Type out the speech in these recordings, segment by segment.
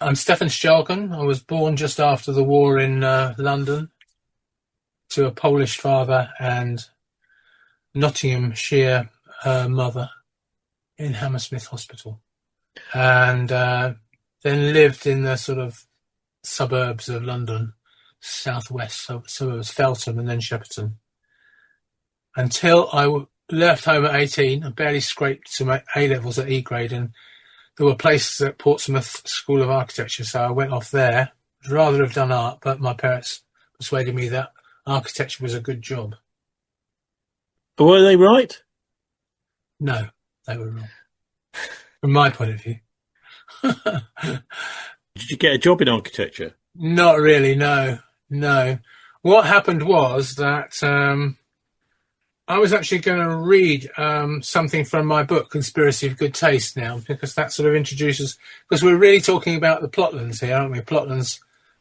I'm Stefan Szczelkun. I was born just after the war in London to a Polish father and Nottinghamshire mother in Hammersmith Hospital, and then lived in the sort of suburbs of London, southwest suburbs, Feltham and then Shepperton, until left home at 18. I barely scraped to my A-levels at E grade, and there were places at Portsmouth School of Architecture, so I went off there. I'd rather have done art, but my parents persuaded me that architecture was a good job. Were they right? No, they were wrong, from my point of view. Did you get a job in architecture? Not really, no, no. What happened was that I was actually going to read something from my book, Conspiracy of Good Taste, now, because that sort of introduces, because we're really talking about the Plotlands here, aren't we? Plotlands,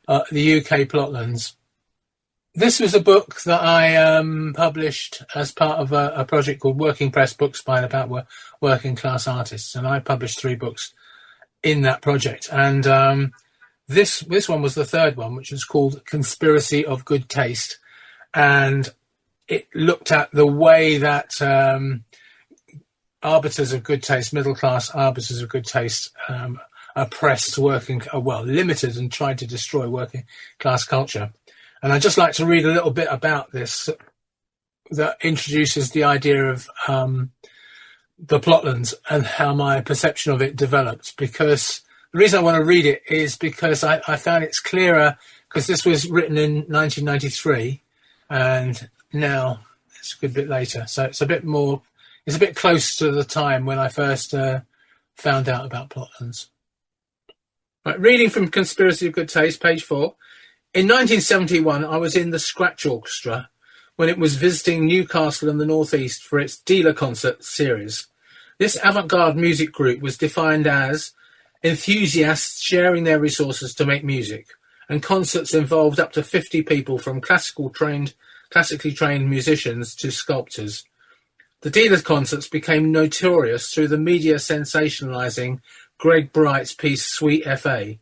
the UK Plotlands. This was a book that I published as part of a project called Working Press Books by and about working class artists, and I published 3 books in that project. And this one was the third one, which was called Conspiracy of Good Taste, and it looked at the way that arbiters of good taste, middle-class arbiters of good taste, oppressed limited and tried to destroy working-class culture. And I'd just like to read a little bit about this that introduces the idea of the Plotlands and how my perception of it developed. Because the reason I want to read it is because I found it's clearer, because this was written in 1993, and now it's a good bit later, so it's a bit close to the time when I first found out about Plotlands. Right, reading from Conspiracy of Good Taste, page 4. In 1971, I was in the Scratch Orchestra when it was visiting Newcastle and the North East for its Dealer Concert series. This avant-garde music group was defined as enthusiasts sharing their resources to make music, and concerts involved up to 50 people, from classically trained musicians to sculptors. The Dealers concerts became notorious through the media sensationalizing Greg Bright's piece Sweet F.A.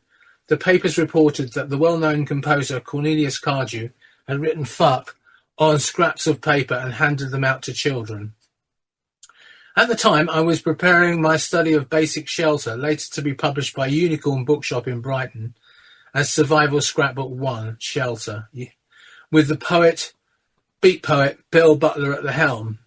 The papers reported that the well-known composer Cornelius Cardew had written fuck on scraps of paper and handed them out to children. At the time, I was preparing my study of Basic Shelter, later to be published by Unicorn Bookshop in Brighton, as Survival Scrapbook 1, Shelter, with the beat poet Bill Butler at the helm.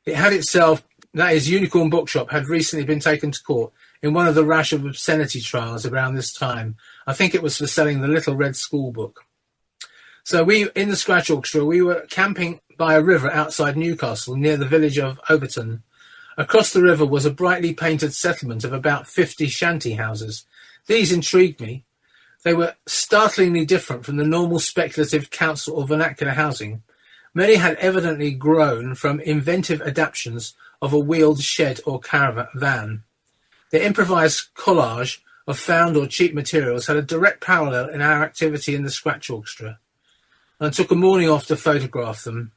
It had itself, that is, Unicorn Bookshop, had recently been taken to court in one of the rash of obscenity trials around this time. I think it was for selling the Little Red School book. So in the Scratch Orchestra, we were camping by a river outside Newcastle, near the village of Overton. Across the river was a brightly painted settlement of about 50 shanty houses. These intrigued me. They were startlingly different from the normal speculative council or vernacular housing. Many had evidently grown from inventive adaptations of a wheeled shed or caravan. The improvised collage of found or cheap materials had a direct parallel in our activity in the Scratch Orchestra, and I took a morning off to photograph them.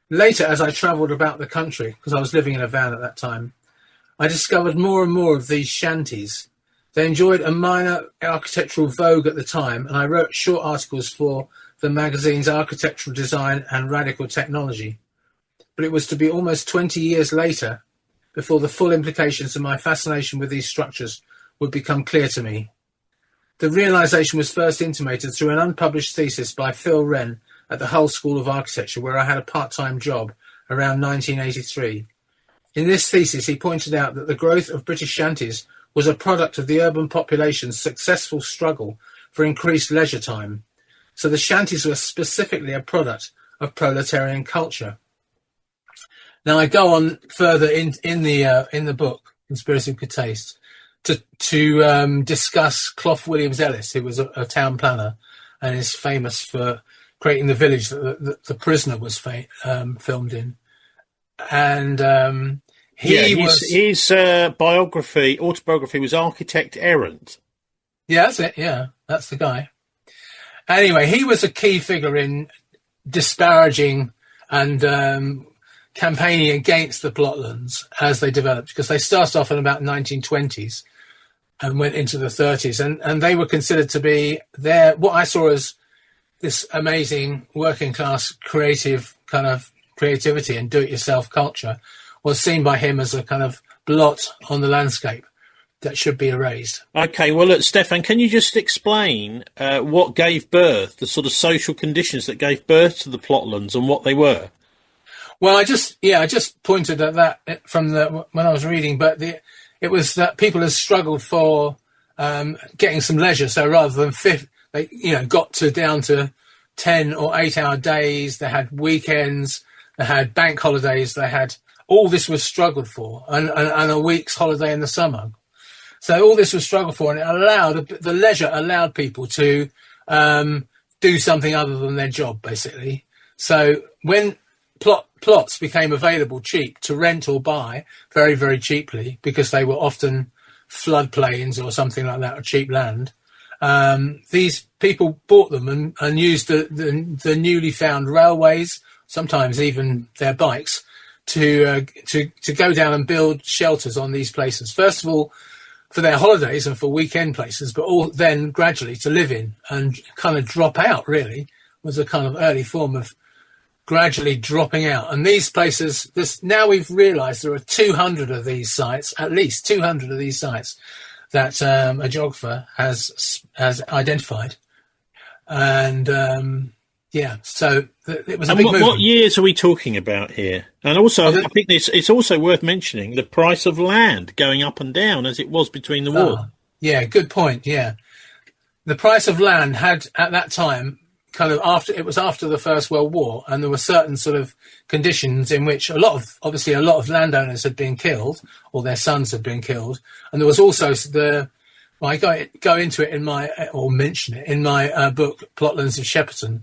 Later, as I travelled about the country, because I was living in a van at that time, I discovered more and more of these shanties. They enjoyed a minor architectural vogue at the time, and I wrote short articles for the magazines Architectural Design and Radical Technology. But it was to be almost 20 years later before the full implications of my fascination with these structures would become clear to me. The realisation was first intimated through an unpublished thesis by Phil Wren at the Hull School of Architecture, where I had a part-time job around 1983. In this thesis, he pointed out that the growth of British shanties was a product of the urban population's successful struggle for increased leisure time. So the shanties were specifically a product of proletarian culture. Now I go on further in the book, Conspiracy of Good Taste, to discuss Clough Williams Ellis, who was a town planner and is famous for creating the village that the Prisoner was filmed in. And his autobiography was Architect Errant. Yeah, that's it. Yeah, that's the guy. Anyway, he was a key figure in disparaging and campaigning against the Plotlands as they developed, because they started off in about 1920s. and went into the 30s, and they were considered to be what I saw as this amazing working class creativity and do-it-yourself culture was seen by him as a kind of blot on the landscape that should be erased. Okay, well, look, Stefan, can you just explain what gave birth, the sort of social conditions that gave birth to the Plotlands and what they were? Well, I just pointed at that from when I was reading, but it was that people had struggled for getting some leisure. So rather than they got down to 10 or 8 hour days. They had weekends. They had bank holidays. They had all this was struggled for, and a week's holiday in the summer. So all this was struggled for, and it allowed the leisure allowed people to do something other than their job, basically. So when plots became available cheap to rent or buy very, very cheaply, because they were often floodplains or something like that, or cheap land, these people bought them and used the newly found railways, sometimes even their bikes, to go down and build shelters on these places. First of all, for their holidays and for weekend places, but all then gradually to live in and kind of drop out, really, was a kind of early form of gradually dropping out. And these places, now we've realised there are 200 of these sites, at least 200 of these sites that a geographer has identified. And so it was a big movement. What years are we talking about here? And also, I think it's also worth mentioning the price of land going up and down as it was between the war. Yeah, good point. Yeah, the price of land had at that time kind of after the First World War, and there were certain sort of conditions in which a lot of landowners had been killed or their sons had been killed, and there was also I go into it mention it in my book Plotlands of Shepperton,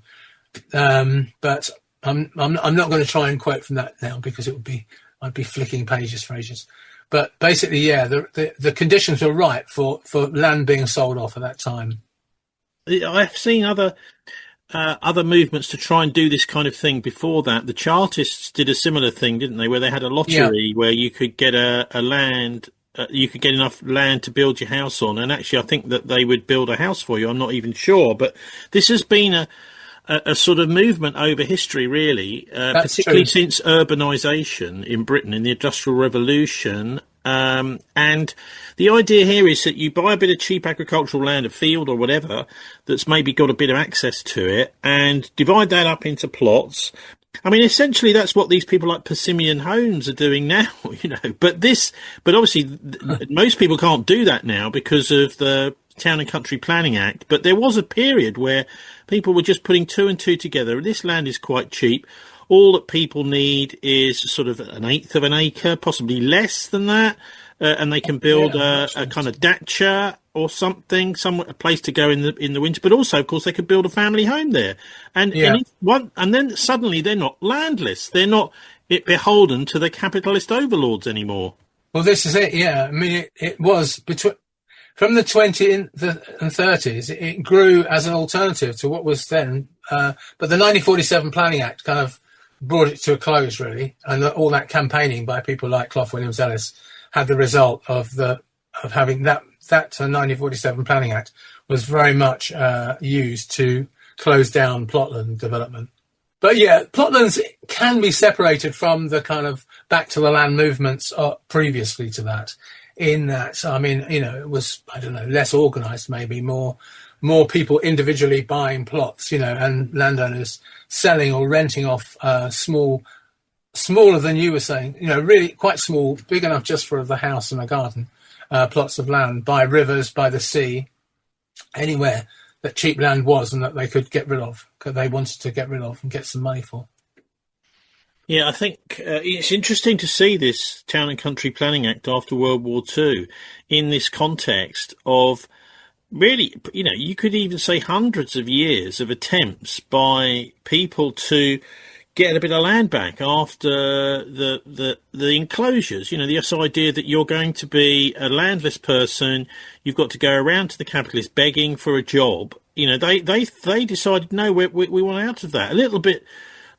but I'm not going to try and quote from that now because I'd be flicking pages for ages. But basically, yeah, the conditions were right for land being sold off at that time. I've seen other movements to try and do this kind of thing before that. The Chartists did a similar thing, didn't they? Where they had a lottery where you could get you could get enough land to build your house on. And actually, I think that they would build a house for you. I'm not even sure. But this has been a sort of movement over history, really, particularly since urbanisation in Britain in the Industrial Revolution. And the idea here is that you buy a bit of cheap agricultural land, a field or whatever, that's maybe got a bit of access to it, and divide that up into plots. I mean, essentially, that's what these people like Persimmon Homes are doing now, But obviously, most people can't do that now because of the Town and Country Planning Act. But there was a period where people were just putting two and two together. This land is quite cheap. All that people need is sort of an eighth of an acre, possibly less than that, and they can build a kind of dacha or something, a place to go in the winter. But also, of course, they could build a family home there, and then suddenly they're not landless. They're not beholden to the capitalist overlords anymore. Well, this is it. Yeah, I mean, it was from the 20s and 30s. It grew as an alternative to what was then, but the 1947 Planning Act kind of brought it to a close, really, and all that campaigning by people like Clough Williams-Ellis had the result of having that 1947 Planning Act was very much used to close down plotland development. But yeah, plotlands can be separated from the kind of back to the land movements previously to that. In that, I mean, it was, I don't know, less organised, maybe more people individually buying plots, and landowners selling or renting off smaller than you were saying, really quite small, big enough just for the house and a garden, plots of land by rivers, by the sea, anywhere that cheap land was and that they could get rid of, because they wanted to get rid of and get some money for. Yeah, I think it's interesting to see this Town and Country Planning Act after World War II in this context of really, you could even say hundreds of years of attempts by people to get a bit of land back after the enclosures. This idea that you're going to be a landless person, you've got to go around to the capitalists begging for a job. They decided, no, we want out of that. A little bit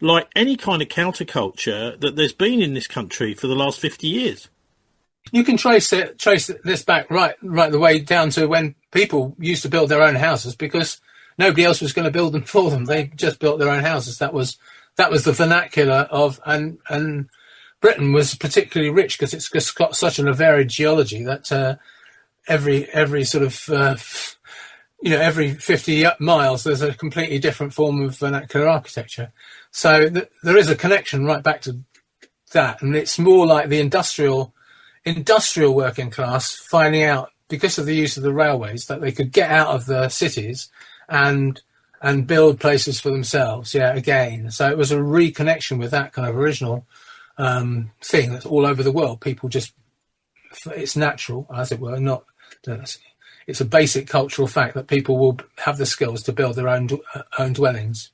like any kind of counterculture that there's been in this country for the last 50 years. You can trace this back right the way down to when people used to build their own houses because nobody else was going to build them for them. They just built their own houses. That was the vernacular of, and Britain was particularly rich because it's just got such a varied geology that every sort of every 50 miles there's a completely different form of vernacular architecture. So there is a connection right back to that, and it's more like the industrial working class finding out, because of the use of the railways, that they could get out of the cities and build places for themselves. Yeah, again. So it was a reconnection with that kind of original thing that's all over the world. People just, it's natural, as it were, not. It's a basic cultural fact that people will have the skills to build their own dwellings.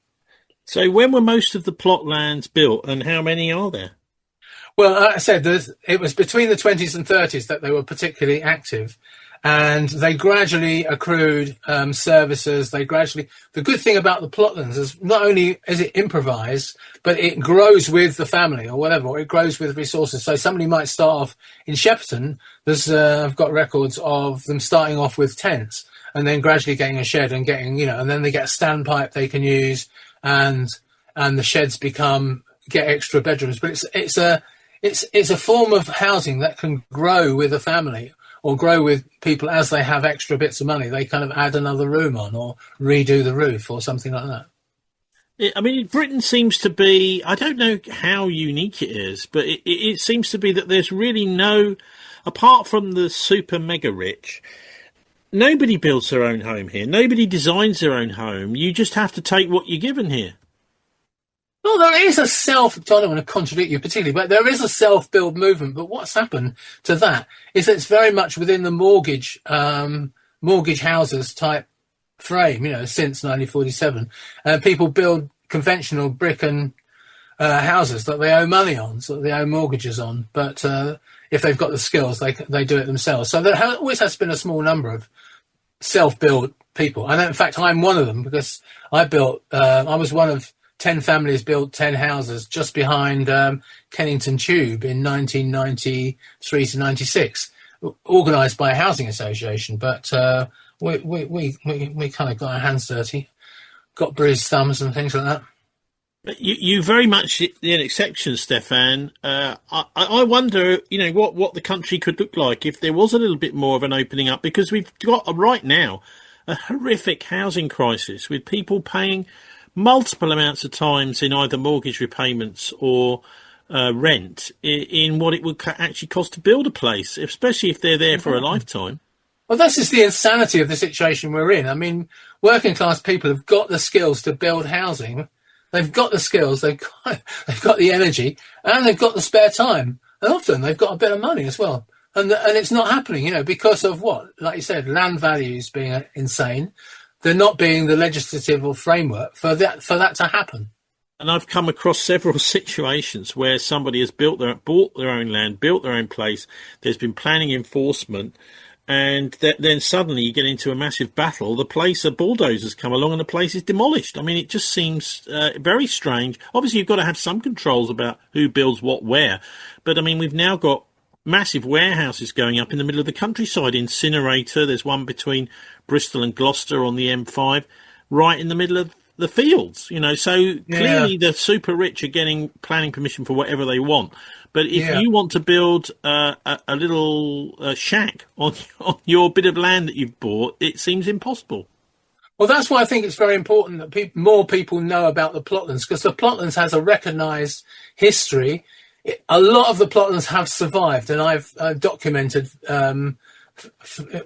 So when were most of the Plotlands built, and how many are there? Well, like I said, it was between the 20s and 30s that they were particularly active, and they gradually accrued services. The good thing about the Plotlands is not only is it improvised, but it grows with the family or whatever, or it grows with resources. So somebody might start off in Shepperton. I've got records of them starting off with tents and then gradually getting a shed and getting, and then they get a standpipe they can use, and the sheds get extra bedrooms. But it's a form of housing that can grow with a family or grow with people as they have extra bits of money. They kind of add another room on or redo the roof or something like that. I mean, Britain seems to be, I don't know how unique it is, but it seems to be that there's really no, apart from the super mega rich, nobody builds their own home here. Nobody designs their own home. You just have to take what you're given here. Well, there is I don't want to contradict you particularly, but there is a self-build movement. But what's happened to that is that it's very much within the mortgage houses type frame, since 1947. People build conventional brick and houses that they owe money on, so they owe mortgages on. But if they've got the skills, they do it themselves. So there always has been a small number of self-build people. And in fact, I'm one of them because I was one of 10 families built 10 houses just behind Kennington Tube in 1993 to 96, organised by a housing association. But we kind of got our hands dirty, got bruised thumbs and things like that. You very much an exception, Stefan. I wonder, what the country could look like if there was a little bit more of an opening up, because we've got right now a horrific housing crisis with people paying multiple amounts of times in either mortgage repayments or rent in what it would actually cost to build a place, especially if they're there for a lifetime. Well, this is the insanity of the situation we're in. I mean, working class people have got the skills to build housing. They've got the skills, they've got the energy, and they've got the spare time. And often they've got a bit of money as well. And it's not happening, because of what? Like you said, land values being insane. There not being the legislative or framework for that to happen. And I've come across several situations where somebody has bought their own land, built their own place. There's been planning enforcement, and then suddenly you get into a massive battle. The bulldozers come along and the place is demolished. I mean, it just seems very strange. Obviously, you've got to have some controls about who builds what where. But, I mean, we've now got massive warehouses going up in the middle of the countryside. Incinerator, there's one between Bristol and Gloucester on the M5, right in the middle of the fields, so clearly the super rich are getting planning permission for whatever they want. But if you want to build a little shack on your bit of land that you've bought, it seems impossible. Well, that's why I think it's very important that more people know about the Plotlands, because the Plotlands has a recognised history. A lot of the Plotlands have survived, and I've documented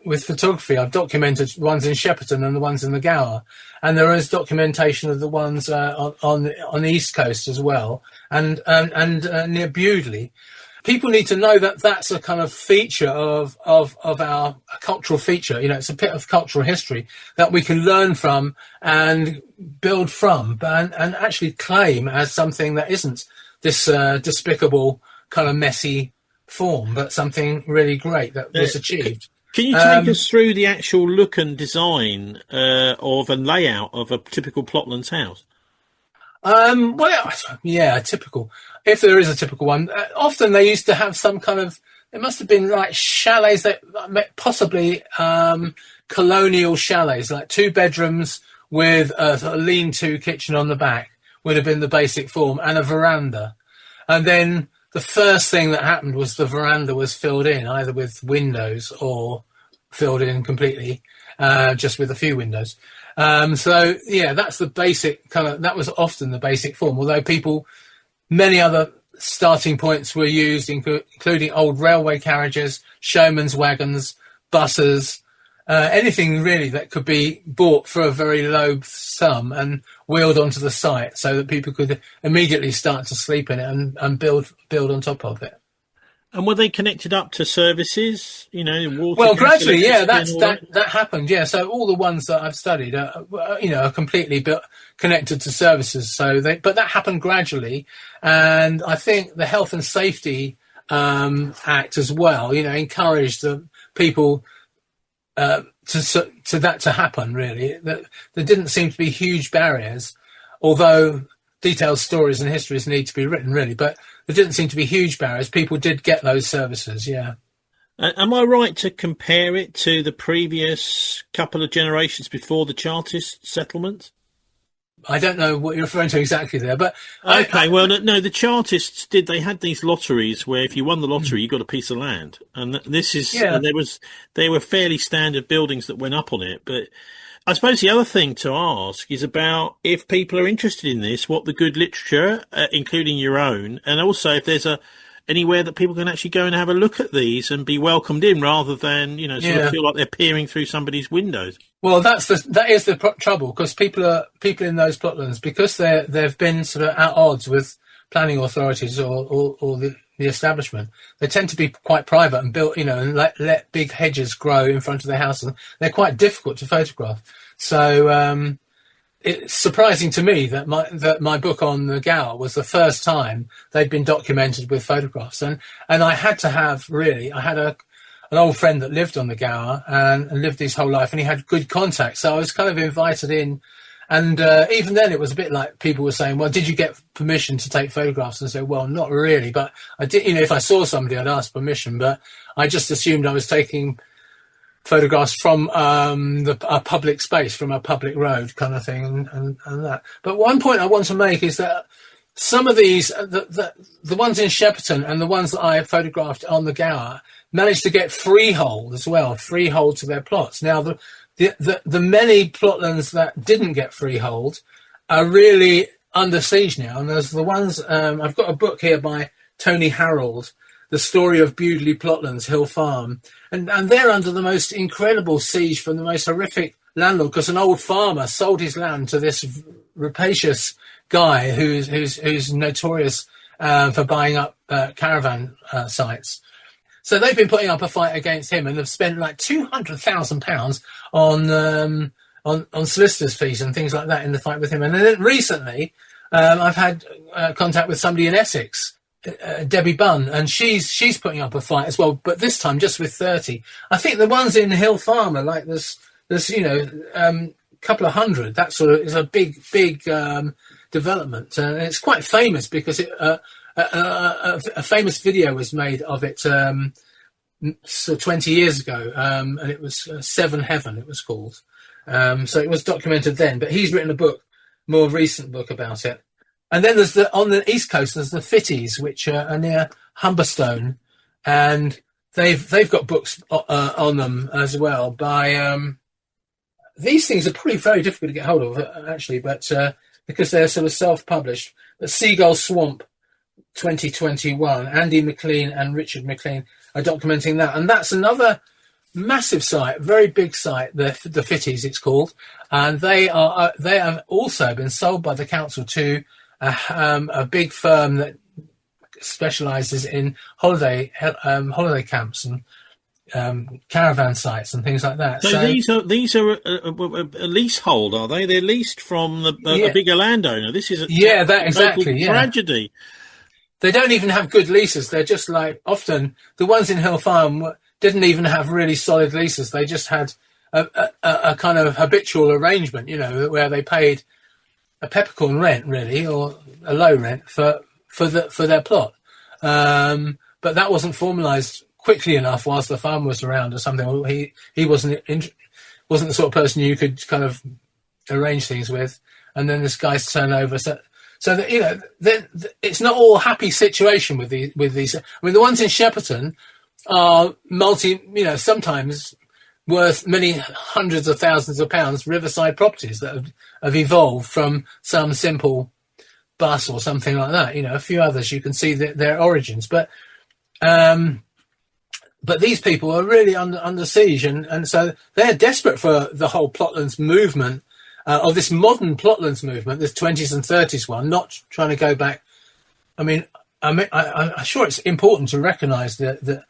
with photography. I've documented ones in Shepperton and the ones in the Gower, and there is documentation of the ones on the East Coast as well, and near Bewdley. People need to know that that's a kind of feature of our cultural feature. It's a bit of cultural history that we can learn from and build from, and actually claim as something that isn't this despicable kind of messy form, but something really great that was achieved. Can you take us through the actual look and design of a layout of a typical Plotlands house? Typical. If there is a typical one, often they used to have some kind of it must have been like chalets that possibly colonial chalets, like 2 bedrooms with a lean-to kitchen on the back would have been the basic form, and a veranda. And then the first thing that happened was the veranda was filled in, either with windows or filled in completely, just with a few windows. So yeah, that's the basic kind of, that was often the basic form, although many other starting points were used, including old railway carriages, showman's wagons, buses, anything really that could be bought for a very low sum and wheeled onto the site so that people could immediately start to sleep in it and build on top of it. And were they connected up to services? Water. Well, gradually, yeah, that happened. Yeah, so all the ones that I've studied are completely connected to services. But that happened gradually, and I think the Health and Safety Act as well, encouraged the people to that to happen. Really, there didn't seem to be huge barriers, although detailed stories and histories need to be written, really. But there didn't seem to be huge barriers. People did get those services. Yeah. Am I right to compare it to the previous couple of generations before the Chartist settlement? I don't know what you're referring to exactly there, but okay. No, the Chartists did. They had these lotteries where if you won the lottery, you got a piece of land, and this is there were fairly standard buildings that went up on it. But I suppose the other thing to ask is about if people are interested in this, what the good literature, including your own, and also if there's anywhere that people can actually go and have a look at these and be welcomed in, rather than sort of feel like they're peering through somebody's windows. Well, that is the trouble, because people in those plotlands, because they've been sort of at odds with planning authorities or the establishment. They tend to be quite private and built, and let big hedges grow in front of their house, and they're quite difficult to photograph. So it's surprising to me that my book on the Gower was the first time they'd been documented with photographs, and I had an old friend that lived on the Gower and lived his whole life, and he had good contacts, so I was kind of invited in. And even then, it was a bit like people were saying, well, did you get permission to take photographs? And I said, well, not really, but I did. If I saw somebody, I'd ask permission, but I just assumed I was taking photographs from a public space, from a public road kind of thing, and that. But one point I want to make is that some of these, the ones in Shepperton and the ones that I photographed on the Gower, managed to get freehold as well, freehold to their plots. Now, the many plotlands that didn't get freehold are really under siege now, and there's the ones, I've got a book here by Tony Harold, The Story of Bewdley Plotlands, Hill Farm, and they're under the most incredible siege from the most horrific landlord, because an old farmer sold his land to this rapacious guy who's notorious for buying up caravan sites. So they've been putting up a fight against him and have spent like £200,000 on solicitors' fees and things like that in the fight with him. And then recently, I've had contact with somebody in Essex, Debbie Bunn, and she's putting up a fight as well, but this time just with 30. I think the ones in Hill Farm are like there's couple of hundred. That sort of is a big development, and it's quite famous because a famous video was made of it 20 years ago, and it was Seven Heaven, it was called. So it was documented then, but he's written a book, more recent book about it. And then there's on the East Coast, there's the Fitties, which are near Humberstone, and they've got books on them as well by, these things are probably very difficult to get hold of, actually, but because they're sort of self-published. But Seagull Swamp 2021, Andy McLean and Richard McLean are documenting that. And that's another massive site, very big site, the Fitties it's called. And they have also been sold by the council to a big firm that specialises in holiday camps and caravan sites and things like that. So these are a leasehold, are they? They're leased from a bigger landowner. This is a tragedy. They don't even have good leases. They're just like, often the ones in Hill Farm didn't even have really solid leases. They just had a kind of habitual arrangement, where they paid a peppercorn rent, really, or a low rent for their plot. But that wasn't formalised quickly enough whilst the farm was around or something. Well, he wasn't the sort of person you could kind of arrange things with, and then this guy's turnover. So that, you know, then it's not all happy situation with these. I mean, the ones in Shepperton are sometimes worth many hundreds of thousands of pounds, riverside properties that have evolved from some simple bus or something like that. You know, a few others you can see their origins, but these people are really under siege, and so they're desperate for the whole Plotlands movement, of this modern Plotlands movement, this 20s and 30s one, not trying to go back. I'm sure it's important to recognise the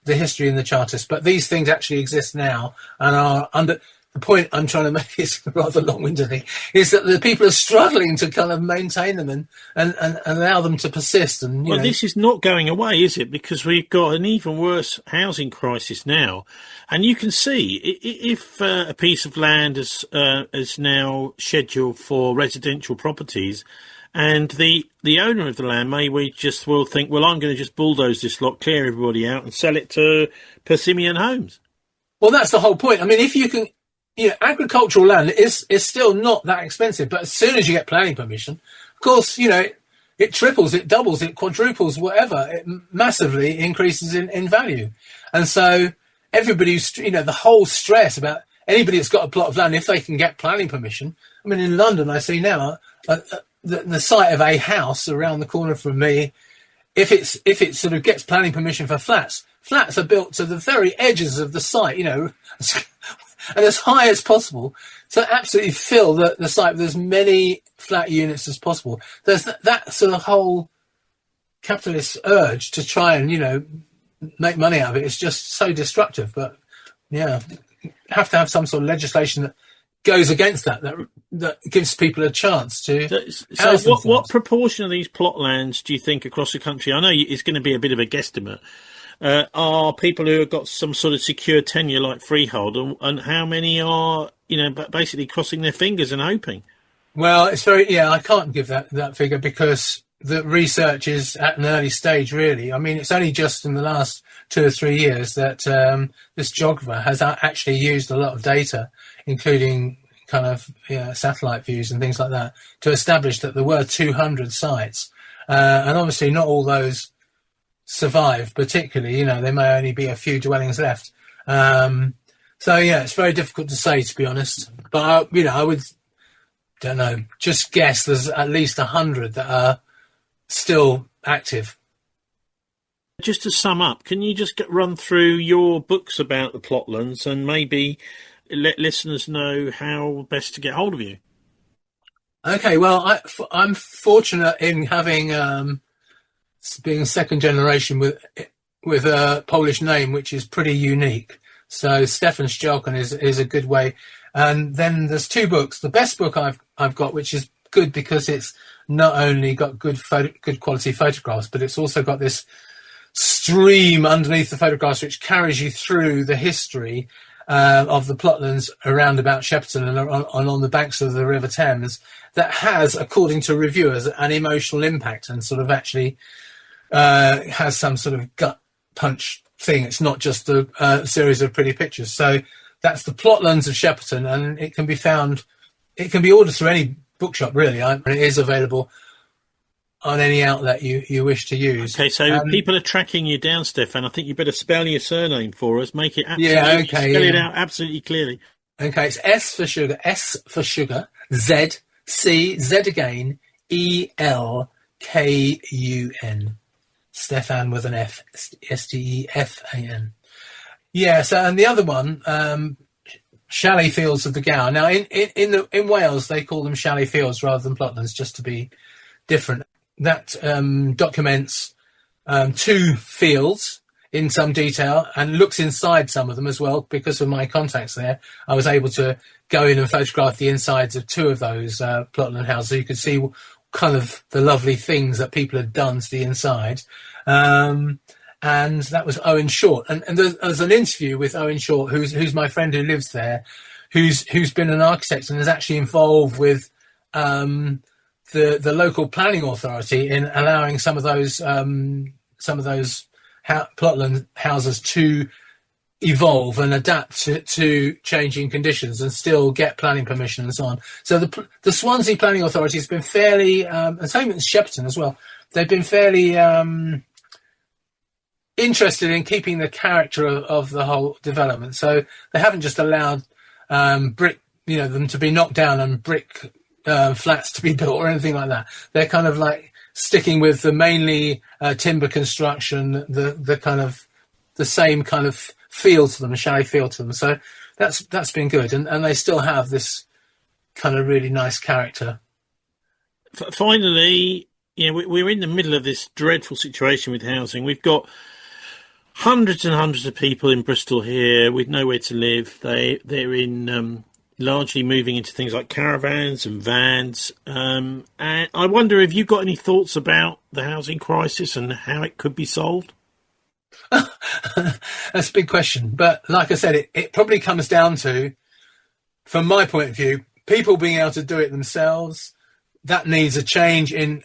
history in the Chartists, but these things actually exist now and are under. The point I'm trying to make is rather long-windedly, is that the people are struggling to kind of maintain them and allow them to persist. And this is not going away, is it? Because we've got an even worse housing crisis now, and you can see if a piece of land is now scheduled for residential properties, and the owner of the land will think, well, I'm going to just bulldoze this lot, clear everybody out, and sell it to Persimmon Homes. Well, that's the whole point. I mean, if you can. Agricultural land is still not that expensive, but as soon as you get planning permission, of course, it triples, it doubles, it quadruples, whatever. It massively increases in value. And so everybody, the whole stress about anybody that's got a plot of land, if they can get planning permission. I mean, in London, I see now the site of a house around the corner from me, if it sort of gets planning permission for flats are built to the very edges of the site, and as high as possible, to absolutely fill the site with as many flat units as possible. There's that sort of whole capitalist urge to try and, make money out of it. It's just so destructive. But, yeah, you have to have some sort of legislation that goes against that gives people a chance to. So what proportion of these plot lands do you think across the country? I know it's going to be a bit of a guesstimate. Are people who have got some sort of secure tenure like freehold, and how many are, basically crossing their fingers and hoping? Well, it's I can't give that figure because the research is at an early stage, really. I mean, it's only just in the last 2 or 3 years that this geographer has actually used a lot of data, including kind of satellite views and things like that, to establish that there were 200 sites. And obviously not all those survive, particularly, there may only be a few dwellings left. It's very difficult to say, to be honest. But, I would, just guess there's at least 100 that are still active. Just to sum up, can you just run through your books about the Plotlands and maybe let listeners know how best to get hold of you? Okay, well, I'm fortunate in having... being second generation with a Polish name, which is pretty unique. So Stefan Szczelkun is a good way. And then there's 2 books. The best book I've got, which is good because it's not only got good quality photographs, but it's also got this stream underneath the photographs, which carries you through the history of the Plotlands around about Shepperton and on the banks of the River Thames, that has, according to reviewers, an emotional impact and sort of actually has some sort of gut punch thing. It's not just a series of pretty pictures. So that's the Plotlands of Shepperton, and it can be ordered through any bookshop, really. It is available on any outlet you wish to use. Okay, so people are tracking you down, Stefan. I think you better spell your surname for us. Make it absolutely spell it out absolutely clearly. Okay, it's S for sugar, Z, C, Z again, ELKUN. Stefan with an F, Stefan. Yeah, so, and the other one, Chalet Fields of the Gower. Now, in Wales, they call them Chalet Fields rather than Plotlands, just to be different. That documents 2 fields in some detail and looks inside some of them as well. Because of my contacts there, I was able to go in and photograph the insides of 2 of those Plotland houses, so you could see kind of the lovely things that people had done to the inside. And that was Owen Short. And there's an interview with Owen Short, who's my friend who lives there, who's been an architect and is actually involved with the local planning authority in allowing some of those plotland houses to evolve and adapt to changing conditions and still get planning permission and so on. So the Swansea Planning Authority has been fairly, and same with Shepperton as well, they've been fairly interested in keeping the character of the whole development. So they haven't just allowed brick, them to be knocked down and brick flats to be built or anything like that. They're kind of like sticking with the mainly timber construction, the kind of the same kind of feel to them, a chalet feel to them. So that's been good, and they still have this kind of really nice character. Finally, we're in the middle of this dreadful situation with housing. We've got hundreds and hundreds of people in Bristol here with nowhere to live. They're in largely moving into things like caravans and vans. And I wonder if you've got any thoughts about the housing crisis and how it could be solved? That's a big question. But like I said, it probably comes down to, from my point of view, people being able to do it themselves. That needs a change in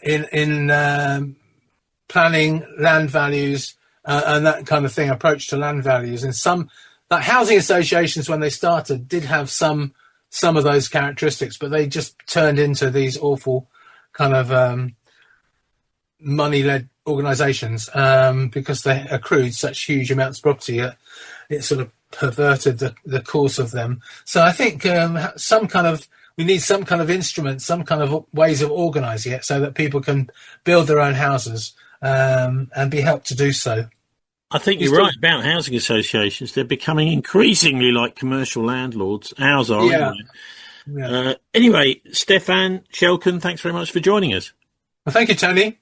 planning, land values, and that kind of thing, approach to land values. And some like housing associations, when they started, did have some of those characteristics, but they just turned into these awful kind of money-led organisations because they accrued such huge amounts of property. It sort of perverted the course of them. So I think we need some kind of instrument, some kind of ways of organising it so that people can build their own houses and be helped to do so. I think you're right about housing associations. They're becoming increasingly like commercial landlords. Ours are, yeah. Anyway. Yeah. Anyway, Stefan, Szczelkun, thanks very much for joining us. Well, thank you, Tony.